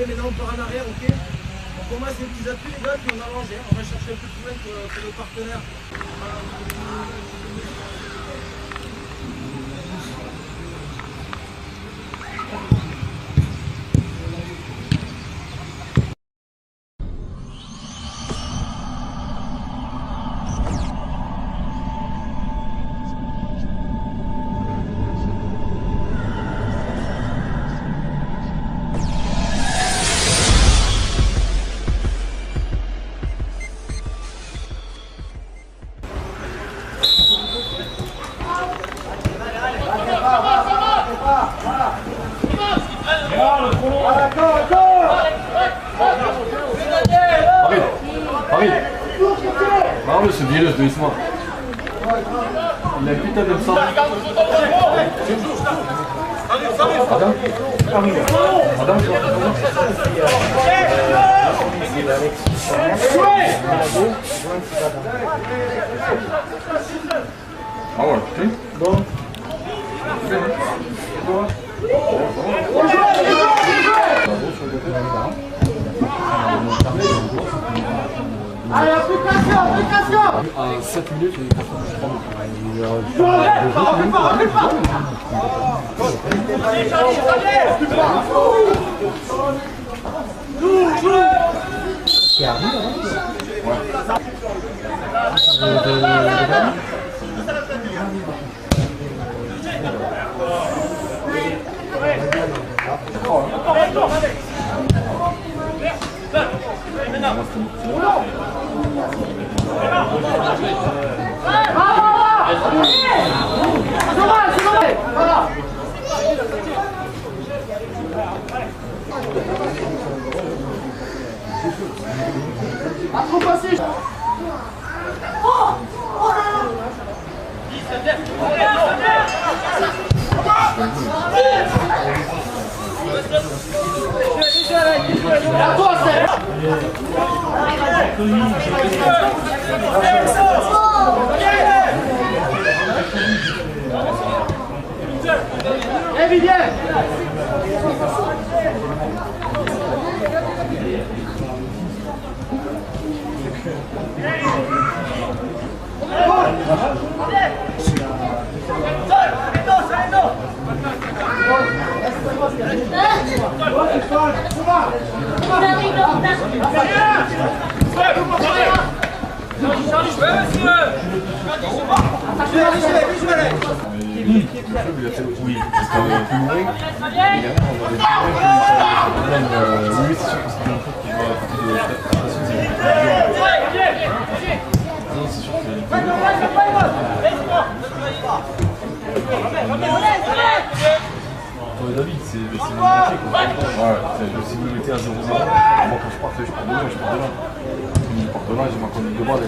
Maintenant on part en arrière, ok? On commence les petits appuis les gars, puis on allonge, on va chercher un peu plus loin que le partenaire. Arme ce virus doucement. Il a putain de sang. Ah ouais, ok. Bon. Allez, application. À 7 minutes, il est pas Pas trop passé. Oui, parce qu'on est plus loin. Oui, c'est sûr parce qu'il y a un truc qui va à côté de la non, c'est sûr que David, c'est mon métier quoi. Ouais, si vous le mettez à 0-0, moi quand je pars de là, je pars de là. Je pars de là, j'ai ma conduite de balle.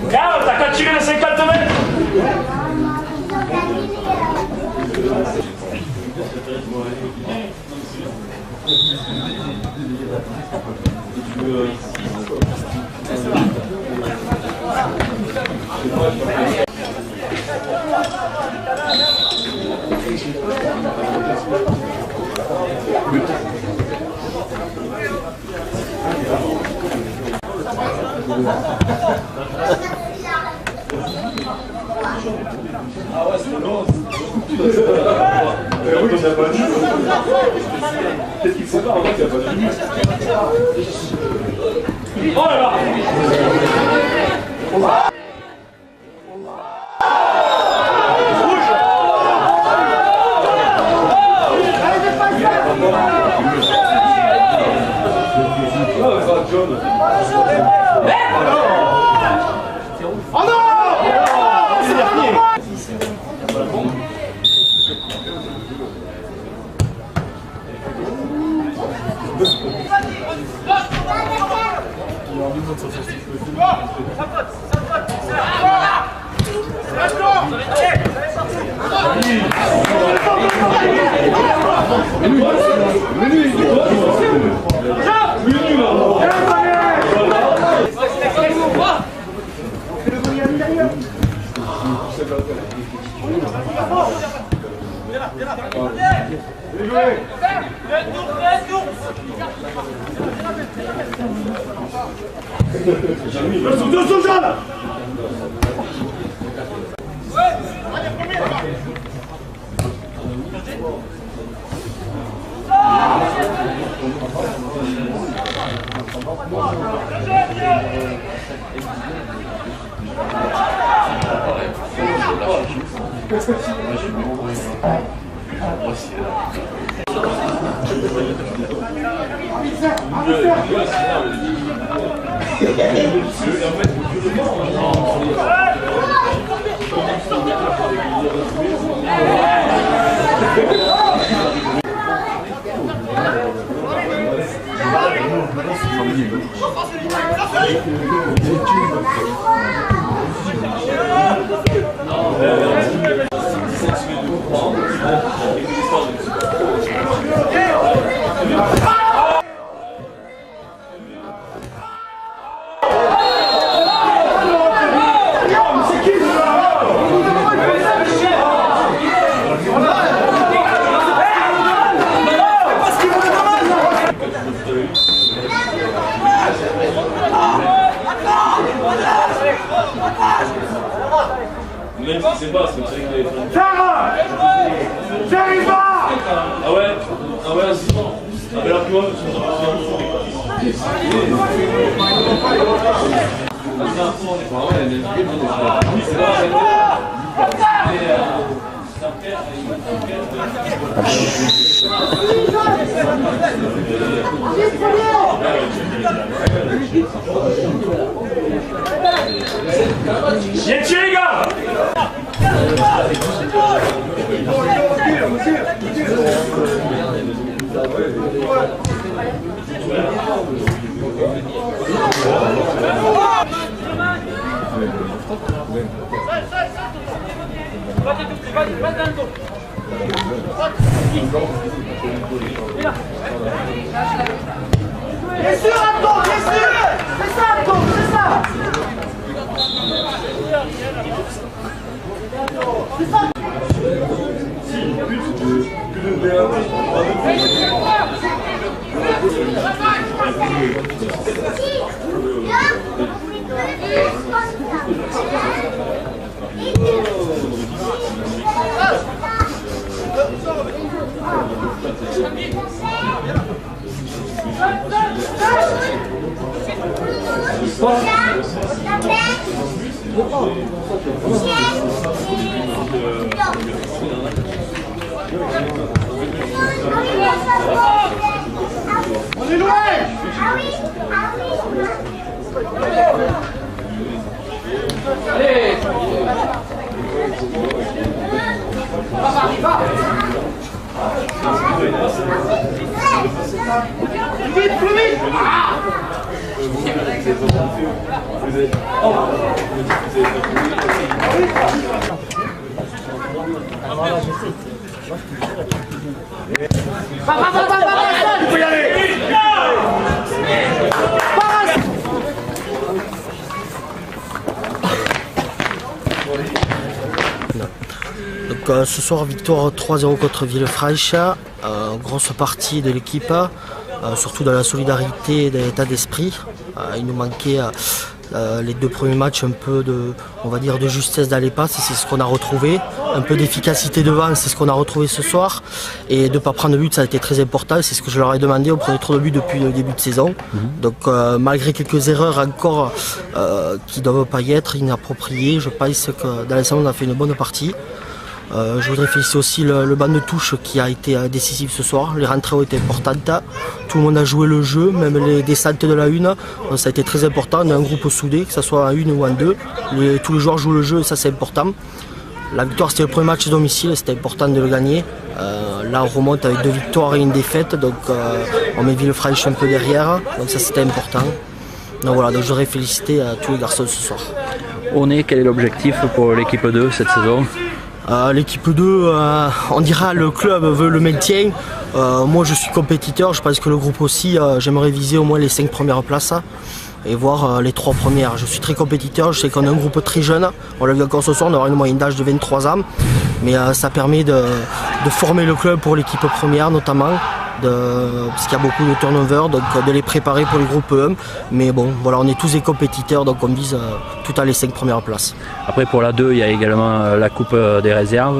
Calme, t'as qu'à tirer les 50 mètres. Ah ouais, c'est bon. Peut-être qu'il faut pas, en fait, il n'y a pas de limite. Oh là là. Oh non! C'est dernier! Ouais. J'arrive pas. Ah ouais. Ah ouais, c'est bon. Ah mais là, plus loin, viens dessus les gars. Bien sûr, Anton, bien sûr. C'est ça, Anton, c'est ça. C'est ça. On est loin. Ah oui, ah oui. Allez. Va. Plus vite, plus vite. Tu peux y aller. Donc ce soir victoire 3-0 contre Villefranche, grosse partie de l'équipe, surtout dans la solidarité et dans l'état d'esprit. Il nous manquait les deux premiers matchs un peu de, on va dire, de justesse dans les passes, et c'est ce qu'on a retrouvé. Un peu d'efficacité devant, c'est ce qu'on a retrouvé ce soir. Et de ne pas prendre de but, ça a été très important, c'est ce que je leur ai demandé. On prenait trop de buts depuis le début de saison. Donc malgré quelques erreurs encore qui ne doivent pas y être inappropriées, je pense que dans l'ensemble on a fait une bonne partie. Je voudrais féliciter aussi le banc de touche qui a été décisif ce soir. Les rentrées ont été importantes. Tout le monde a joué le jeu, même les descentes de la une. Ça a été très important. On a un groupe soudé, que ce soit en une ou en deux. Tous les joueurs jouent le jeu et ça c'est important. La victoire c'était le premier match à domicile, c'était important de le gagner. Là on remonte avec 2 victoires et une défaite, donc on met Villefranche un peu derrière, donc ça c'était important. Donc voilà, donc je voudrais féliciter tous les garçons ce soir. Quel est l'objectif pour l'équipe 2 cette saison? L'équipe 2, on dira le club veut le maintien. Moi je suis compétiteur, je pense que le groupe aussi. J'aimerais viser au moins les 5 premières places et voir les 3 premières. Je suis très compétiteur, je sais qu'on a un groupe très jeune. On l'a vu encore ce soir, on aura une moyenne d'âge de 23 ans. Mais ça permet de former le club pour l'équipe première notamment. Parce qu'il y a beaucoup de turnover, donc de les préparer pour le groupe 1. Mais bon, voilà, on est tous des compétiteurs, donc on vise tout à les 5 premières places. Après pour la 2, il y a également la coupe des réserves.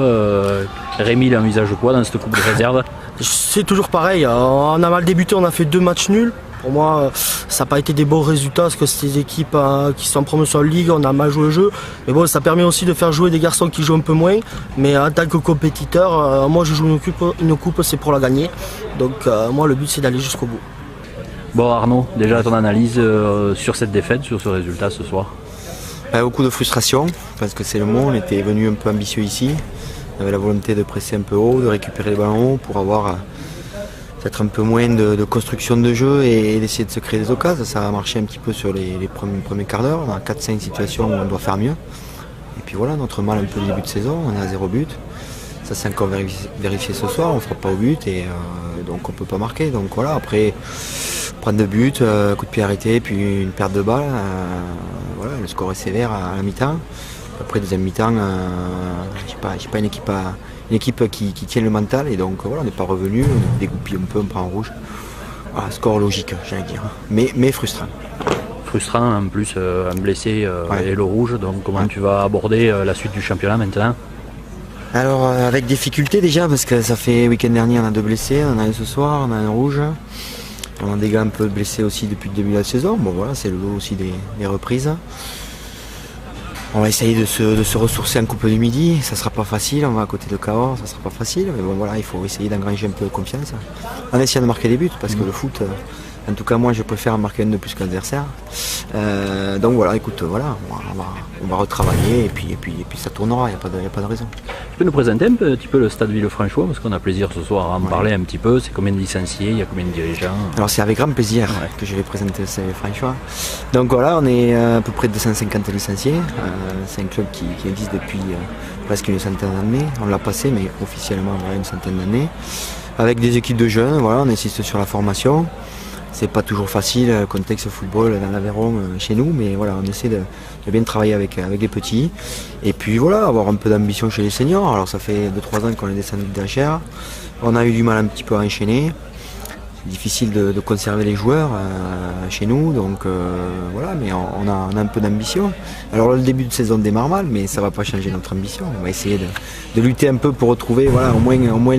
Rémi, il envisage quoi dans cette coupe des réserves? C'est toujours pareil, on a mal débuté, on a fait 2 matchs nuls. Pour moi, ça n'a pas été des bons résultats parce que c'est des équipes qui sont en promotion de ligue, on a mal joué le jeu. Mais bon, ça permet aussi de faire jouer des garçons qui jouent un peu moins. Mais en tant que compétiteur, moi je joue une coupe, c'est pour la gagner. Donc moi le but c'est d'aller jusqu'au bout. Bon Arnaud, déjà ton analyse sur cette défaite, sur ce résultat ce soir? Beaucoup de frustration, parce que c'est le mot, on était venu un peu ambitieux ici. On avait la volonté de presser un peu haut, de récupérer les ballons haut pour avoir peut-être un peu moins de construction de jeu et d'essayer de se créer des occasions. Ça a marché un petit peu sur les premiers quarts d'heure. On a 4-5 situations où on doit faire mieux. Et puis voilà, notre mal un peu au début de saison, on est à 0 but. Ça c'est encore vérifié ce soir, on ne frappe pas au but et donc on ne peut pas marquer. Donc voilà, après prendre 2 buts, coup de pied arrêté, puis une perte de balle. Voilà, le score est sévère à la mi-temps. Après deuxième mi-temps, je n'ai pas une équipe qui tient le mental et donc voilà, on n'est pas revenu, on est dégoupillé un peu, on prend en rouge. Voilà, score logique, j'allais dire, mais frustrant. Frustrant en plus, un blessé et le rouge, donc comment tu vas aborder la suite du championnat maintenant? Alors avec difficulté déjà parce que ça fait week-end dernier on a 2 blessés, on en a un ce soir, on a un rouge. On a des gars un peu blessés aussi depuis le début de la saison. Bon voilà, c'est le lot aussi des reprises. On va essayer de se ressourcer en Coupe du Midi, ça sera pas facile, on va à côté de Cahors, ça sera pas facile, mais bon voilà, il faut essayer d'engranger un peu de confiance en essayant de marquer des buts, parce que le foot, en tout cas moi je préfère marquer un de plus que l'adversaire. Donc voilà, écoute, voilà, on va retravailler et puis ça tournera, il n'y a pas de raison. Tu peux nous présenter un petit peu le stade Villefranchois, parce qu'on a plaisir ce soir à en parler un petit peu. C'est combien de licenciés, il y a combien de dirigeants? Alors c'est avec grand plaisir que je vais présenter le stade Villefranchois. Donc voilà, on est à peu près 250 licenciés. C'est un club qui existe depuis presque une centaine d'années. On l'a passé, mais officiellement voilà, une centaine d'années. Avec des équipes de jeunes, voilà, on insiste sur la formation. C'est pas toujours facile, le contexte football dans l'Aveyron chez nous, mais voilà, on essaie de bien travailler avec les petits. Et puis voilà, avoir un peu d'ambition chez les seniors. Alors ça fait 2-3 ans qu'on est descendu de d'enchères. On a eu du mal un petit peu à enchaîner. C'est difficile de conserver les joueurs chez nous, donc voilà, mais on a un peu d'ambition. Alors le début de saison démarre mal, mais ça va pas changer notre ambition. On va essayer de lutter un peu pour retrouver voilà, au moins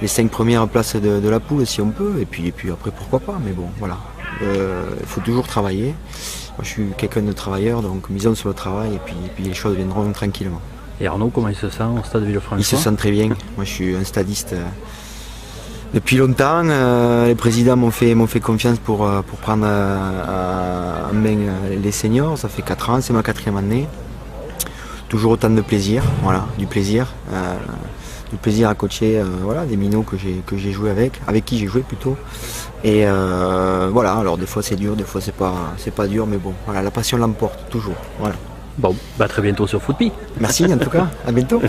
les 5 premières places de la poule si on peut, et puis après pourquoi pas, mais bon voilà, il faut toujours travailler. Moi je suis quelqu'un de travailleur, donc misons sur le travail et puis les choses viendront tranquillement. Et Arnaud, comment il se sent au stade Villefranchois? Il se sent très bien, moi je suis un stadiste depuis longtemps, les présidents m'ont fait confiance pour prendre en main les seniors, ça fait 4 ans, c'est ma 4e année. Toujours autant de plaisir, voilà, du plaisir à coacher voilà, des minots que j'ai joué avec qui j'ai joué plutôt. Et voilà, alors des fois c'est dur, des fois c'est pas dur, mais bon, voilà, la passion l'emporte toujours. Voilà. Bon, bah à très bientôt sur Footpi. Merci en tout cas, à bientôt.